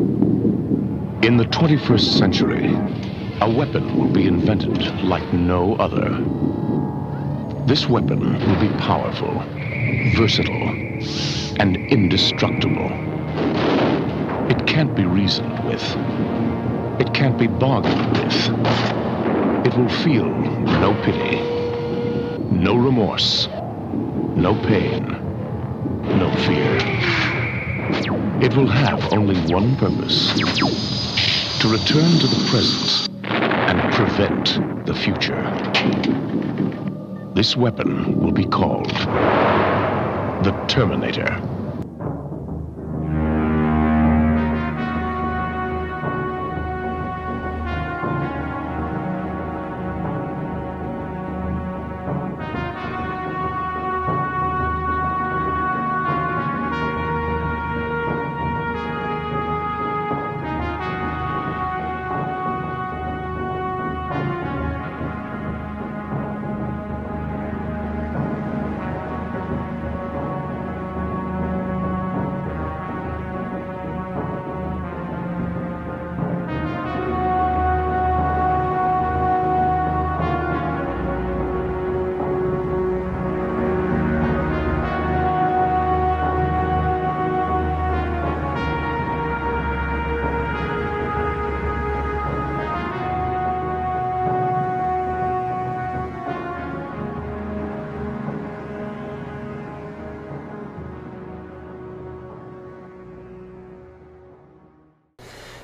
In the 21st century, a weapon will be invented like no other. This weapon will be powerful, versatile, and indestructible. It can't be reasoned with. It can't be bargained with. It will feel no pity, no remorse, no pain, no fear. It will have only one purpose: to return to the present and prevent the future. This weapon will be called the Terminator.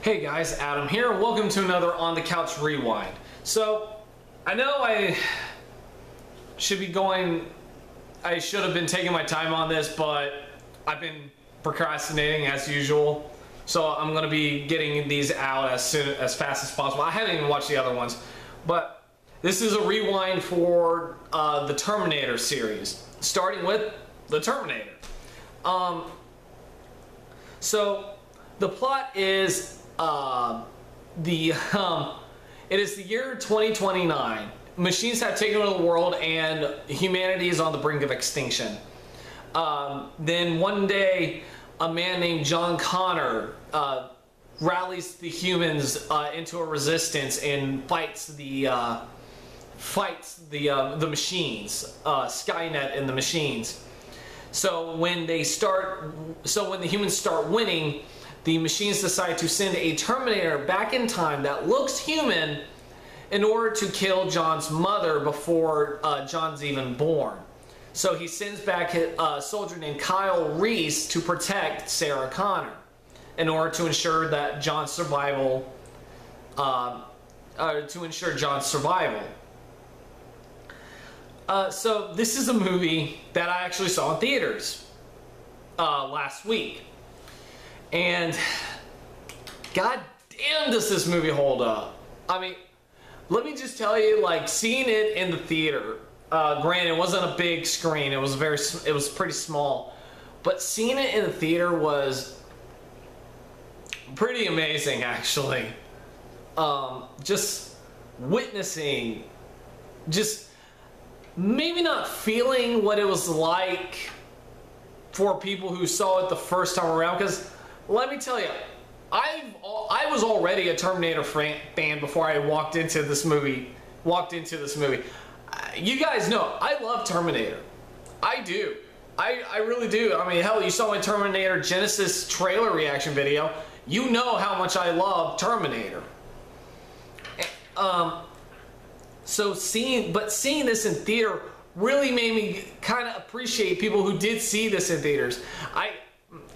Hey guys, Adam here. Welcome to another On the Couch Rewind. So, I know I should have been taking my time on this, but I've been procrastinating as usual. So I'm going to be getting these out as fast as possible. I haven't even watched the other ones, but this is a rewind for the Terminator series, starting with the Terminator. So the plot is it is the year 2029. Machines have taken over the world and humanity is on the brink of extinction. Then one day, a man named John Connor rallies the humans into a resistance and fights the machines, Skynet and the machines. So when the humans start winning, the machines decide to send a Terminator back in time that looks human in order to kill John's mother before John's even born. So he sends back a soldier named Kyle Reese to protect Sarah Connor in order to ensure that John's survival. So this is a movie that I actually saw in theaters last week. And god damn does this movie hold up. I mean, let me just tell you, like, seeing it in the theater, granted it wasn't a big screen, it was pretty small, but seeing it in the theater was pretty amazing actually. Just witnessing, just maybe not feeling what it was like for people who saw it the first time around, because let me tell you, I was already a Terminator fan before I walked into this movie. You guys know, I love Terminator. I do. I really do. I mean, hell, you saw my Terminator Genesis trailer reaction video. You know how much I love Terminator. So seeing this in theater really made me kind of appreciate people who did see this in theaters.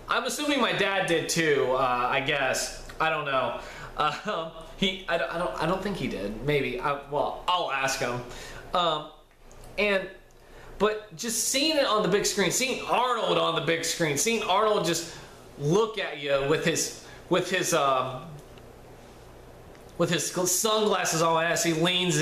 I'm assuming my dad did too. I guess, I don't know. I don't think he did. Maybe. Well, I'll ask him. But just seeing it on the big screen, seeing Arnold on the big screen, seeing Arnold just look at you with his sunglasses on as he leans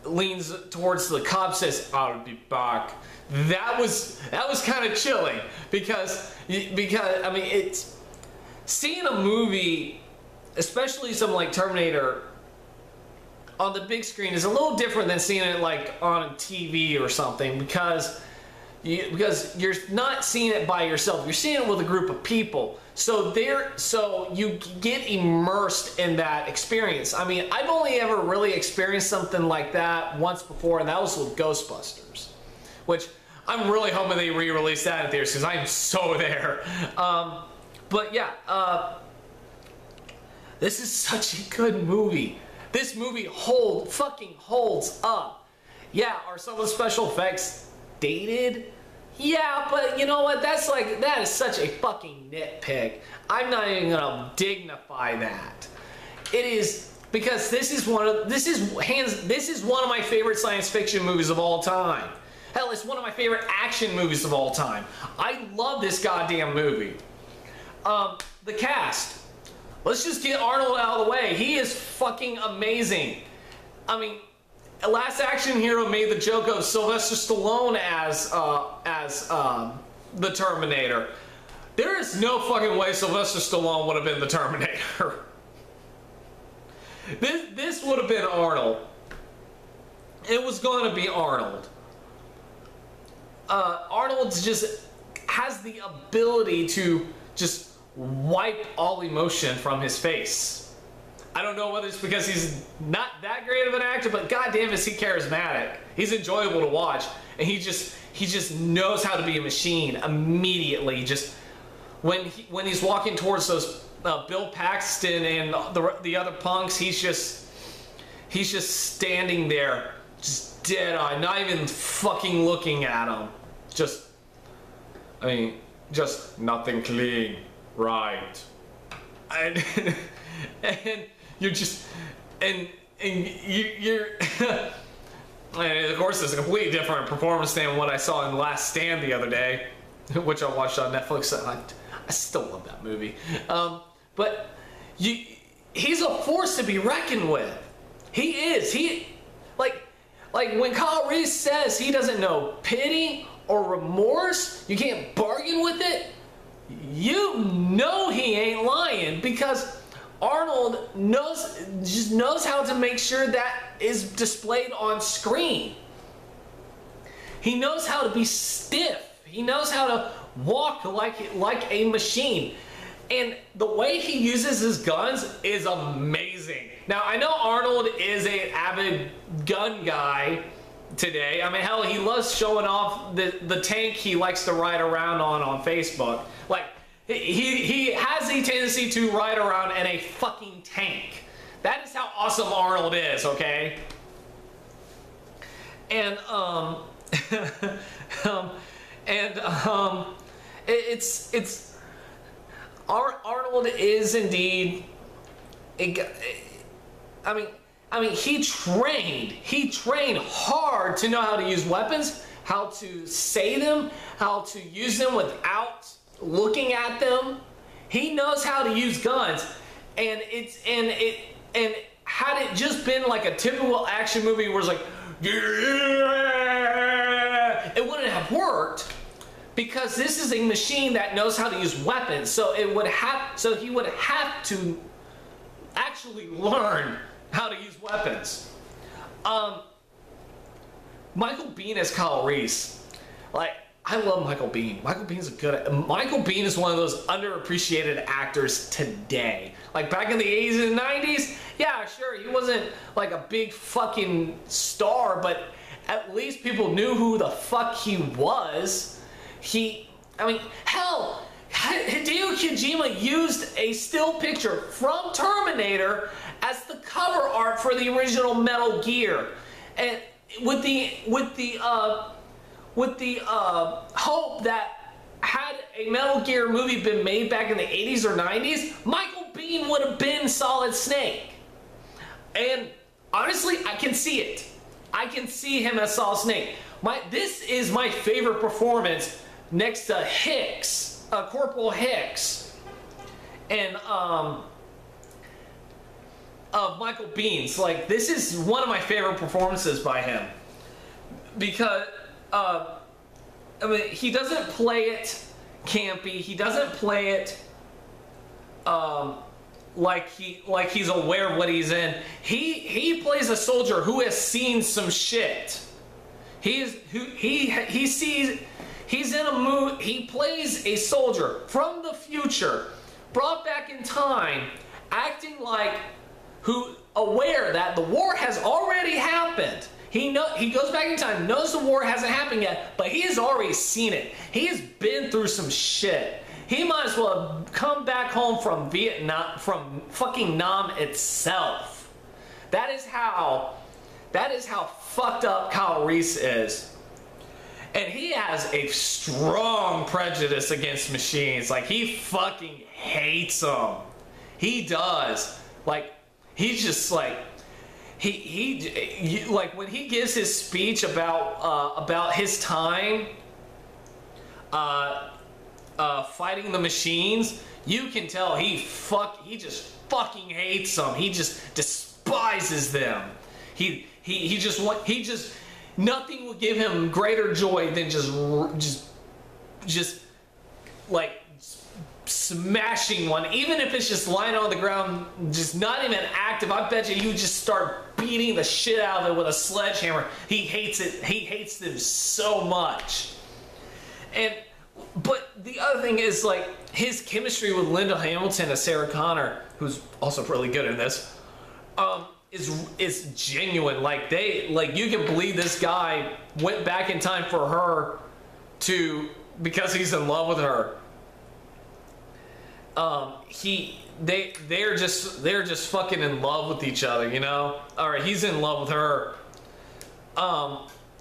leans towards the cop, says, "I'll be back." That was kind of chilling because I mean, it's seeing a movie, especially something like Terminator, on the big screen is a little different than seeing it like on TV or something, because because you're not seeing it by yourself. You're seeing it with a group of people. So you get immersed in that experience. I mean, I've only ever really experienced something like that once before, and that was with Ghostbusters, which I'm really hoping they re-release that in theaters because I'm so there. But yeah, this is such a good movie. This movie fucking holds up. Yeah, are some of the special effects dated? Yeah, but you know what? That is such a fucking nitpick. I'm not even gonna dignify that. It is because this is one of my favorite science fiction movies of all time. Hell, it's one of my favorite action movies of all time. I love this goddamn movie. The cast. Let's just get Arnold out of the way. He is fucking amazing. I mean, Last Action Hero made the joke of Sylvester Stallone as the Terminator. There is no fucking way Sylvester Stallone would have been the Terminator. This would have been Arnold. It was going to be Arnold. Arnold just has the ability to just wipe all emotion from his face. I don't know whether it's because he's not that great of an actor, but goddamn is he charismatic. He's enjoyable to watch, and he just knows how to be a machine immediately. Just when he's walking towards those Bill Paxton and the other punks, he's just standing there, just dead eye, not even fucking looking at them. Just nothing clean, right? And you're just and you're and of course it's a completely different performance than what I saw in The Last Stand the other day, which I watched on Netflix. I still love that movie. But he's a force to be reckoned with. He is. Like when Kyle Reese says he doesn't know pity or remorse, you can't bargain with it. You know he ain't lying, because Arnold just knows how to make sure that is displayed on screen. He knows how to be stiff. He knows how to walk like a machine. And the way he uses his guns is amazing. Now, I know Arnold is an avid gun guy today. I mean, hell, he loves showing off the tank he likes to ride around on Facebook. Like, he has a tendency to ride around in a fucking tank. That is how awesome Arnold is, okay? And Arnold is indeed I mean he trained hard to know how to use weapons, how to say them, how to use them without looking at them. He knows how to use guns, and had it just been like a typical action movie where it's like, yeah, it wouldn't have worked, because this is a machine that knows how to use weapons. So he would have to actually learn how to use weapons. Michael Biehn as Kyle Reese. Like, I love Michael Biehn. Michael Biehn is one of those underappreciated actors today. Like, back in the 80s and 90s, yeah, sure, he wasn't like a big fucking star, but at least people knew who the fuck he was. Hell, Hideo Kojima used a still picture from Terminator as the cover art for the original Metal Gear, and with the hope that had a Metal Gear movie been made back in the 80s or 90s, Michael Biehn would have been Solid Snake. And honestly, I can see it. I can see him as Solid Snake. This is my favorite performance next to Hicks, Corporal Hicks, and of Michael Bihn's. Like, this is one of my favorite performances by him, because he doesn't play it campy. He doesn't play it like he's aware of what he's in. He plays a soldier who has seen some shit. He He's in a movie. He plays a soldier from the future, brought back in time, acting like aware that the war has already happened. He goes back in time, knows the war hasn't happened yet, but he has already seen it. He has been through some shit. He might as well have come back home from Vietnam, from fucking Nam itself. That is how fucked up Kyle Reese is. And he has a strong prejudice against machines. Like, he fucking hates them. He does. Like, he's just like, like when he gives his speech about his time fighting the machines, you can tell he just fucking hates them. He just despises them. He just nothing will give him greater joy than just like smashing one, even if it's just lying on the ground, just not even active. I bet you just start beating the shit out of it with a sledgehammer. He hates it. He hates them so much. But the other thing is, like, his chemistry with Linda Hamilton as Sarah Connor, who's also really good in this, is genuine. Like, you can believe this guy went back in time for her because he's in love with her. They're just fucking in love with each other, you know? Or he's in love with her.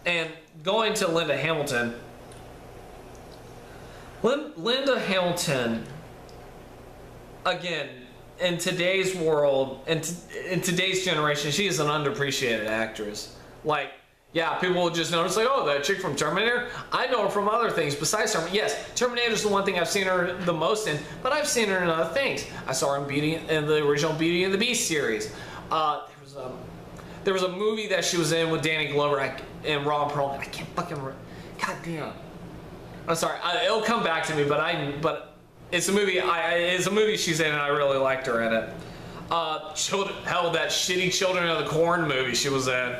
And going to Linda Hamilton. Linda Hamilton, again, in today's world, in today's generation, she is an underappreciated actress. Like, yeah, people will just notice, like, oh, that chick from Terminator? I know her from other things besides Terminator. Yes, Terminator's the one thing I've seen her the most in, but I've seen her in other things. I saw her in the original Beauty and the Beast series. There was a movie that she was in with Danny Glover and Ron Perlman. I can't fucking remember. God damn. I'm sorry. It'll come back to me, but it's a movie. It's a movie she's in, and I really liked her in it. Hell, that shitty Children of the Corn movie she was in.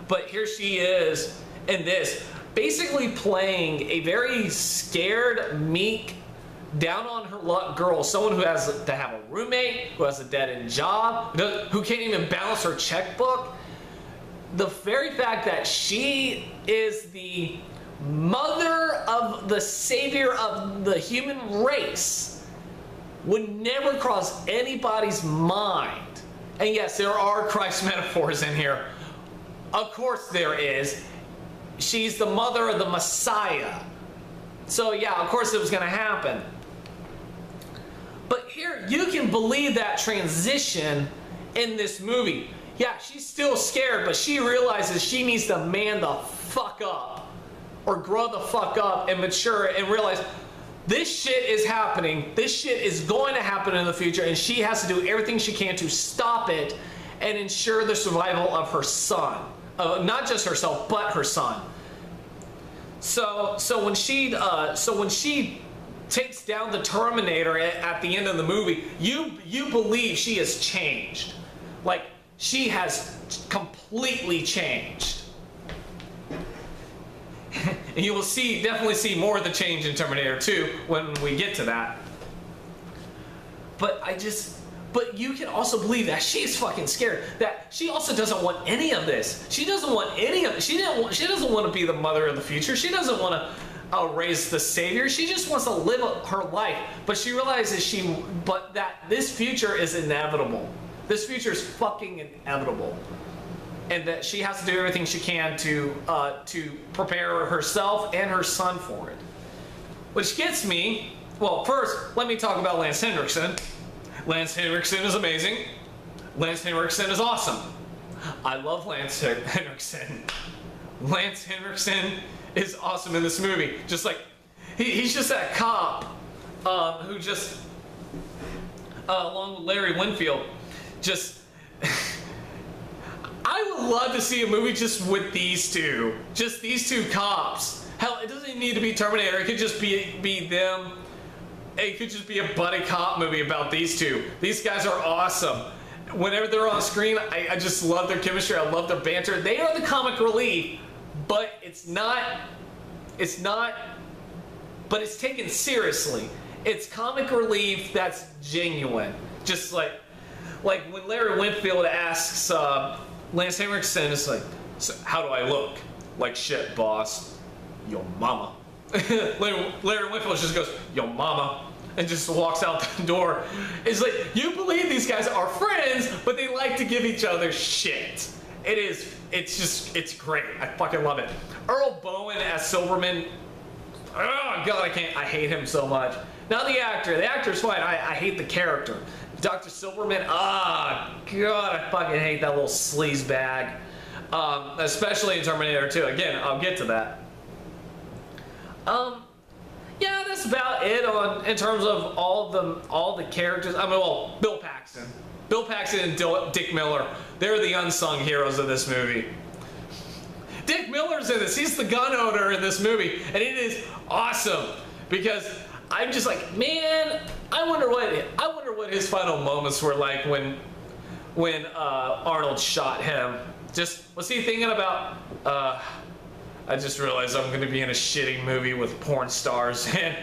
But here she is in this, basically playing a very scared, meek, down on her luck girl, someone who has to have a roommate, who has a dead-end job, who can't even balance her checkbook. The very fact that she is the mother of the savior of the human race would never cross anybody's mind. And yes, there are Christ metaphors in here. Of course there is. She's the mother of the Messiah. So yeah, of course it was going to happen. But here, you can believe that transition in this movie. Yeah, she's still scared, but she realizes she needs to man the fuck up. Or grow the fuck up and mature and realize this shit is happening. This shit is going to happen in the future, and she has to do everything she can to stop it and ensure the survival of her son. Not just herself, but her son. So when she takes down the Terminator at the end of the movie, you believe she has changed. Like, she has completely changed. And you will definitely see more of the change in Terminator 2 when we get to that. But you can also believe that she's fucking scared. That she also doesn't want any of this. She doesn't want any of it. She doesn't want to be the mother of the future. She doesn't want to raise the savior. She just wants to live her life. But she realizes that this future is inevitable. This future is fucking inevitable. And that she has to do everything she can to prepare herself and her son for it. Which gets me, well, first, let me talk about Lance Henriksen. Lance Henriksen is amazing. Lance Henriksen is awesome. I love Lance Henriksen. Lance Henriksen is awesome in this movie. Just like, he's just that cop who just, along with Larry Winfield, just... I would love to see a movie just with these two. Just these two cops. Hell, it doesn't need to be Terminator. It could just be them. It could just be a buddy cop movie about these two. These guys are awesome. Whenever they're on screen, I just love their chemistry. I love their banter. They are the comic relief, but it's not but it's taken seriously. It's comic relief that's genuine. Just like when Larry Winfield asks Lance Henriksen, it's like, so how do I look? Like shit, boss. Yo mama. Larry Winfield just goes, yo mama, and just walks out the door. It's like, you believe these guys are friends, but they like to give each other shit. It's great. I fucking love it. Earl Bowen as Silverman. Oh god, I hate him so much. Not the actor's fine. I hate the character. Dr. Silverman, god, I fucking hate that little sleaze bag. Especially in Terminator 2. Again, I'll get to that. Yeah, that's about it in terms of all the characters. I mean, well, Bill Paxton and Dick Miller, they're the unsung heroes of this movie. Dick Miller's in this. He's the gun owner in this movie, and it is awesome because I'm just like, man, I wonder what his final moments were like when Arnold shot him. Just was he thinking about? I just realized I'm going to be in a shitty movie with porn stars and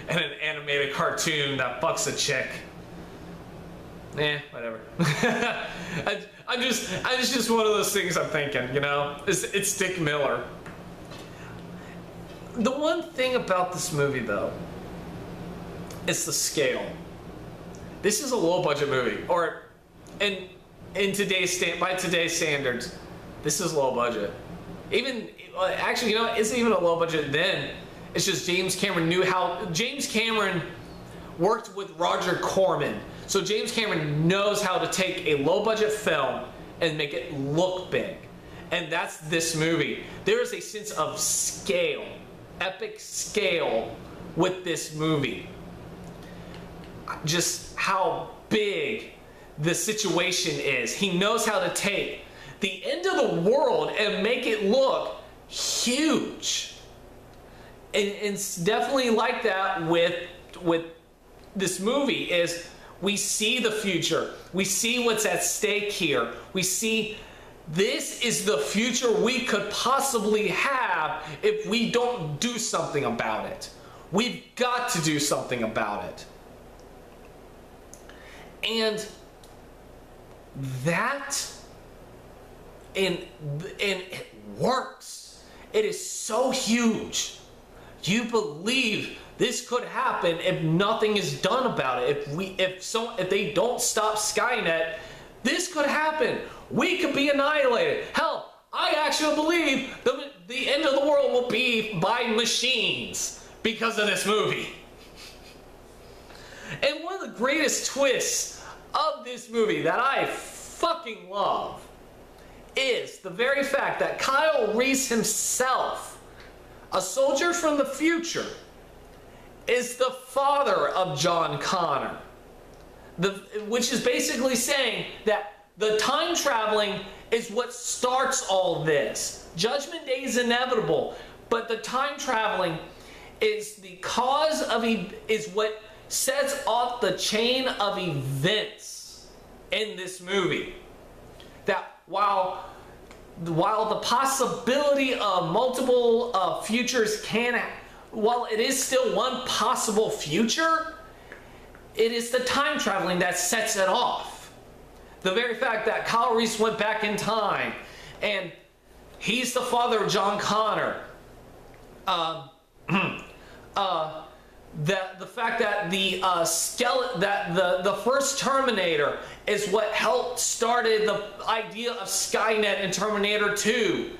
an animated cartoon that fucks a chick. Whatever. It's just one of those things I'm thinking, you know? It's Dick Miller. The one thing about this movie, though, is the scale. This is a low-budget movie, or by today's standards, this is low budget. Actually, you know, it isn't even a low budget then. It's just James Cameron worked with Roger Corman. So James Cameron knows how to take a low budget film and make it look big. And that's this movie. There is a sense of scale, epic scale with this movie. Just how big the situation is. He knows how to take the end of the world and make it look huge. And it's definitely like that with this movie. Is we see the future. We see what's at stake here. We see this is the future we could possibly have if we don't do something about it. We've got to do something about it. And it works. It is so huge. You believe this could happen if nothing is done about it. If they don't stop Skynet, this could happen. We could be annihilated. Hell, I actually believe the end of the world will be by machines because of this movie. And one of the greatest twists of this movie that I fucking love is the very fact that Kyle Reese himself, a soldier from the future, is the father of John Connor. Which is basically saying that the time traveling is what starts all this. Judgment Day is inevitable, but the time traveling is the cause of is what sets off the chain of events in this movie. That while the possibility of multiple futures while it is still one possible future, it is the time traveling that sets it off. The very fact that Kyle Reese went back in time and he's the father of John Connor. The fact that the first Terminator is what helped started the idea of Skynet in Terminator 2.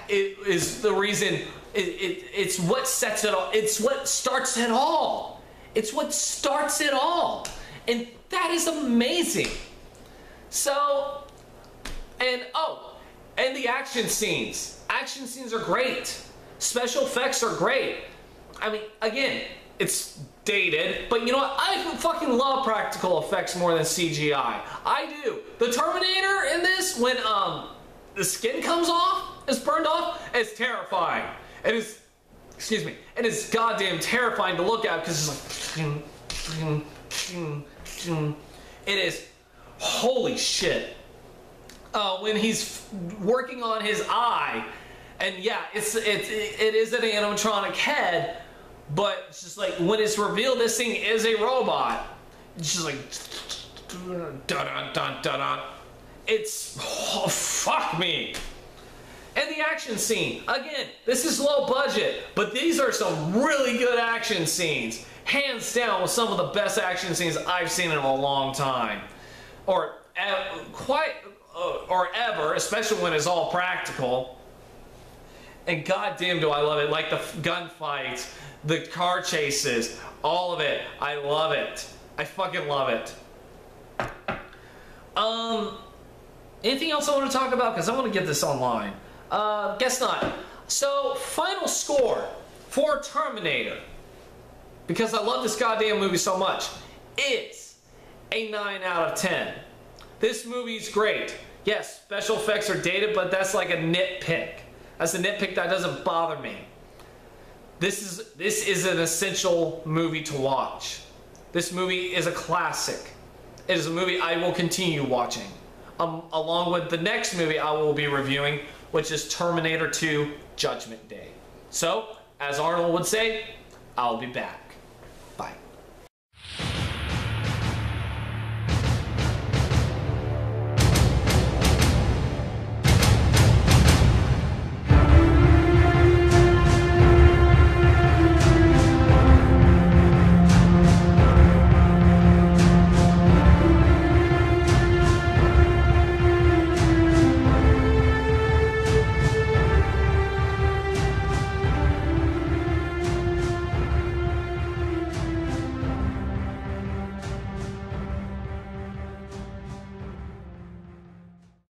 It is the reason. It's what sets it all. It's what starts it all. It's what starts it all, and that is amazing. So, and the action scenes. Action scenes are great. Special effects are great. I mean, again, it's dated, but you know what? I fucking love practical effects more than CGI. I do. The Terminator in this, when the skin comes off, is burned off, it's terrifying. It is, excuse me, it is goddamn terrifying to look at because it's like, it is, holy shit. When he's working on his eye, and yeah, it is an animatronic head, But it's just like, when it's revealed this thing is a robot, it's just like, dun dun dun dun. It's, oh, fuck me. And the action scene, again, this is low budget, but these are some really good action scenes. Hands down, with some of the best action scenes I've seen in a long time. Or ever, especially when it's all practical. And goddamn do I love it. Like the gunfights, the car chases, all of it. I love it. I fucking love it. Anything else I want to talk about? Because I want to get this online. Guess not. So, final score for Terminator, because I love this goddamn movie so much, is a 9 out of 10. This movie's great. Yes, special effects are dated, but that's like a nitpick. That's a nitpick that doesn't bother me. This is an essential movie to watch. This movie is a classic. It is a movie I will continue watching, along with the next movie I will be reviewing, which is Terminator 2 Judgment Day. So, as Arnold would say, I'll be back. Bye.